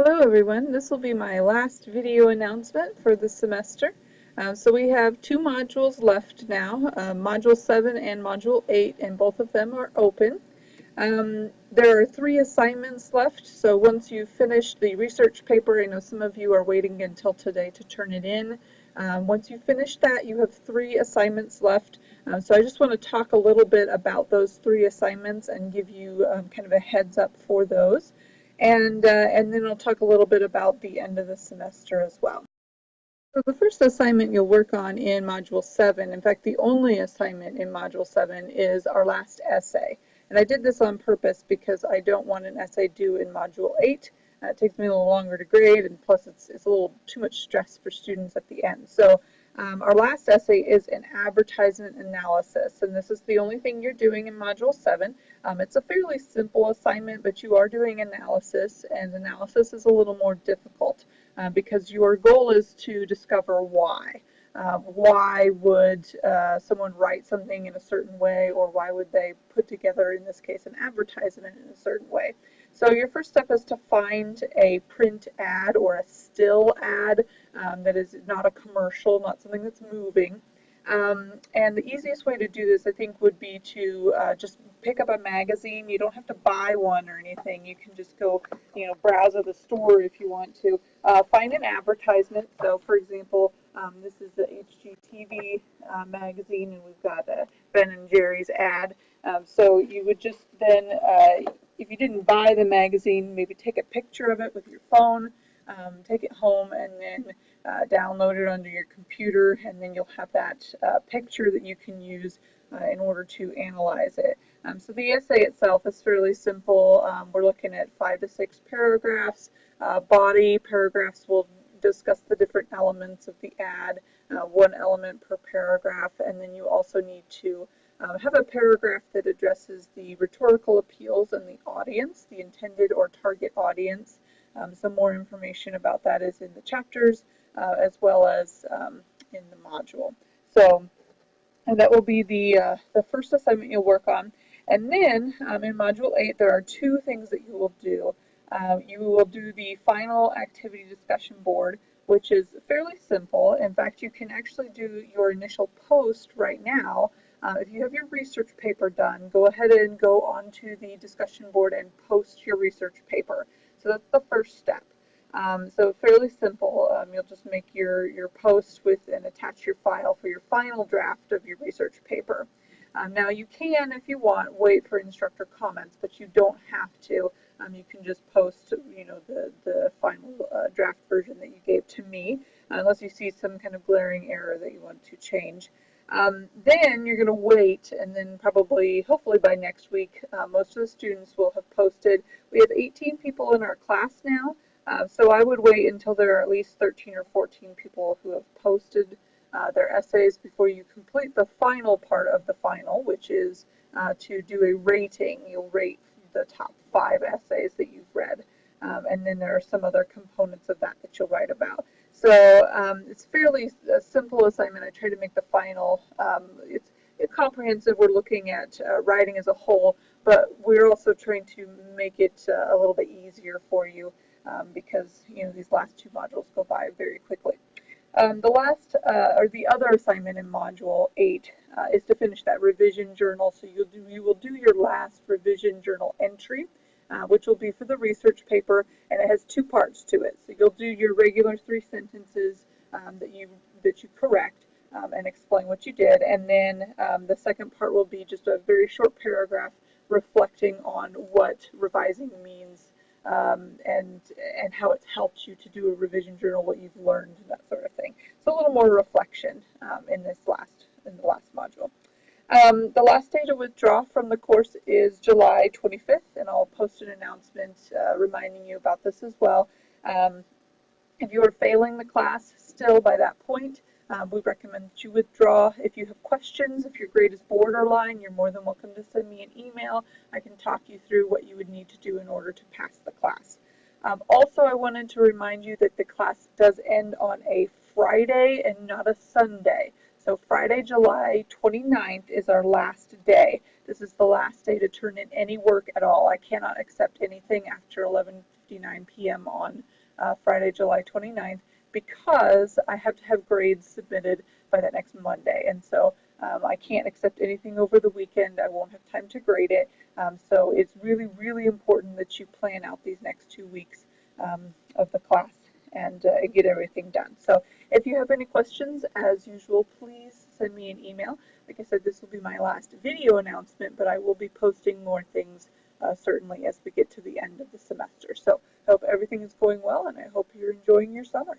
Hello everyone, this will be my last video announcement for the semester. So we have two modules left now, Module 7 and Module 8, and both of them are open. There are 3 assignments left, so once you finish the research paper, I know some of you are waiting until today to turn it in. Once you finish that, you have 3 assignments left. So I just want to talk a little bit about those 3 assignments and give you kind of a heads up for those. And then I'll talk a little bit about the end of the semester as well. So the first assignment you'll work on in Module 7, in fact the only assignment in Module 7 is our last essay. And I did this on purpose because I don't want an essay due in Module 8. It takes me a little longer to grade, and plus it's a little too much stress for students at the end. So our last essay is an advertisement analysis, and this is the only thing you're doing in Module 7. It's a fairly simple assignment, but you are doing analysis, and analysis is a little more difficult because your goal is to discover why. Why would someone write something in a certain way, or why would they put together, in this case, an advertisement in a certain way? So your first step is to find a print ad or a still ad that is not a commercial, not something that's moving. And the easiest way to do this, I think, would be to just pick up a magazine. You don't have to buy one or anything. You can just go, browse at the store if you want to. Find an advertisement. So, for example, this is the HGTV magazine, and we've got a Ben and Jerry's ad. So you would just then, if you didn't buy the magazine, maybe take a picture of it with your phone, take it home, and then download it onto your computer, and then you'll have that picture that you can use in order to analyze it. So the essay itself is fairly simple. We're looking at 5 to 6 paragraphs. Body paragraphs will discuss the different elements of the ad, 1 element per paragraph, and then you also need to have a paragraph that addresses the rhetorical appeals and the audience, the intended or target audience. Some more information about that is in the chapters as well as in the module. So, and that will be the first assignment you'll work on. And then in Module 8, there are 2 things that you will do. You will do the final activity discussion board, which is fairly simple. In fact, you can actually do your initial post right now. If you have your research paper done, go ahead and go onto the discussion board and post your research paper. So that's the first step. So fairly simple. You'll just make your post with and attach your file for your final draft of your research paper. Now you can, if you want, wait for instructor comments, but you don't have to. You can just post, the final draft version that you gave to me, unless you see some kind of glaring error that you want to change. Then you're going to wait, and then probably, hopefully by next week, most of the students will have posted. We have 18 people in our class now, so I would wait until there are at least 13 or 14 people who have posted their essays before you complete the final part of the final, which is to do a rating. You'll rate the top 5 essays that you've read, and then there are some other components of that you'll write about. So it's fairly a simple assignment. I try to make the final, it's comprehensive. We're looking at writing as a whole, but we're also trying to make it a little bit easier for you because these last 2 modules go by very quickly. The other assignment in Module 8 is to finish that revision journal. So you will do your last revision journal entry, which will be for the research paper, and it has 2 parts to it. So you'll do your regular 3 sentences that you correct and explain what you did, and then the second part will be just a very short paragraph reflecting on what revising means and how it's helped you to do a revision journal, what you've learned, that sort of thing. So a little more reflection in the last module. The last day to withdraw from the course is July 25th, and I'll post an announcement reminding you about this as well. If you are failing the class still by that point, we recommend that you withdraw. If you have questions, if your grade is borderline, you're more than welcome to send me an email. I can talk you through what you would need to do in order to pass the class. Also, I wanted to remind you that the class does end on a Friday and not a Sunday. So Friday, July 29th is our last day. This is the last day to turn in any work at all. I cannot accept anything after 11:59 5:59 p.m. on Friday, July 29th, because I have to have grades submitted by that next Monday. And so I can't accept anything over the weekend. I won't have time to grade it. So it's really, really important that you plan out these next 2 weeks of the class and get everything done. So if you have any questions, as usual, please send me an email. Like I said, this will be my last video announcement, but I will be posting more things certainly as we get to the end of the semester. So I hope everything is going well, and I hope you're enjoying your summer.